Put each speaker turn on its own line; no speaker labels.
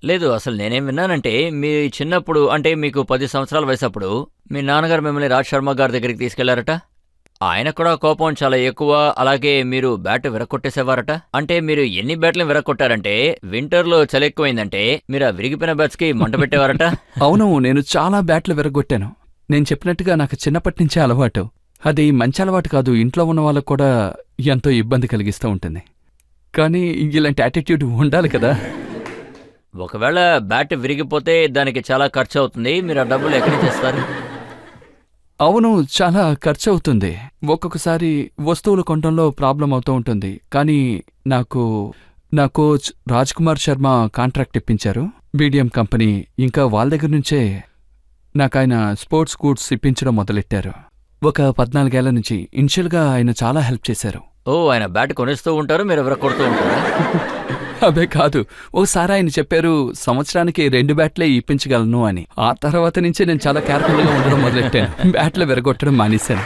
లేదు అసలు నేనేం విన్నానంటే, మీ చిన్నప్పుడు అంటే మీకు 10 సంవత్సరాల వయసప్పుడు మీ నాన్నగారు మిమ్మల్ని రాజ్ శర్మ గారి దగ్గరికి తీసుకెళ్లారట. ఆయన కూడా కోపం చాలా ఎక్కువ. అలాగే మీరు బ్యాట్ విరక్కొట్టేసేవారట. అంటే మీరు ఎన్ని బ్యాట్‌లని విరక్కొట్టారంటే, వింటర్‌లో చలెక్కువైందంటే మీరు ఆ విరిగిపోయిన బ్యాట్స్‌కి మంట పెట్టేవారట.
అవును, నేను చాలా బ్యాట్లు విరగొట్టాను. నేను చెప్పినట్టుగా నాకు చిన్నప్పటి నుంచే అలవాటు. అది మంచి అలవాటు కాదు, ఇంట్లో ఉన్న వాళ్ళకు కూడా ఎంతో ఇబ్బంది కలిగిస్తూ ఉంటుంది. కానీ ఇలాంటి యాటిట్యూడ్ ఉండాలి కదా.
ఒకవేళ బ్యాట్ విరిగిపోతే దానికి చాలా ఖర్చవుతుంది. మీరు ఆ డబ్బులు ఎక్కడి నుంచి తెస్తారు?
అవును, చాలా ఖర్చవుతుంది. ఒక్కొక్కసారి వస్తువులు కొనడంలో ప్రాబ్లం అవుతూ ఉంటుంది. కానీ నాకు నా కోచ్ రాజ్ కుమార్ శర్మ కాంట్రాక్ట్ ఇప్పించారు, బీడిఎం కంపెనీ. ఇంకా వాళ్ళ దగ్గర నుంచే నాకాయన స్పోర్ట్స్ గూడ్స్ ఇప్పించడం మొదలెట్టారు. ఒక 14 ఏళ్ల నుంచి. ఇనిషియల్గా ఆయన చాలా హెల్ప్ చేశారు.
ఆయన బ్యాట్ కొనిస్తూ ఉంటారు, మీరు విరక్కొడుతూ ఉంటారా?
అదే కాదు, ఓసారి ఆయన చెప్పారు సంవత్సరానికి 2 బ్యాట్లే ఇప్పించగలను అని. ఆ తర్వాత నుంచి నేను చాలా కేర్ఫుల్గా ఉండడం మొదలెట్టాను. బ్యాట్లు విరగొట్టడం మానేశాను.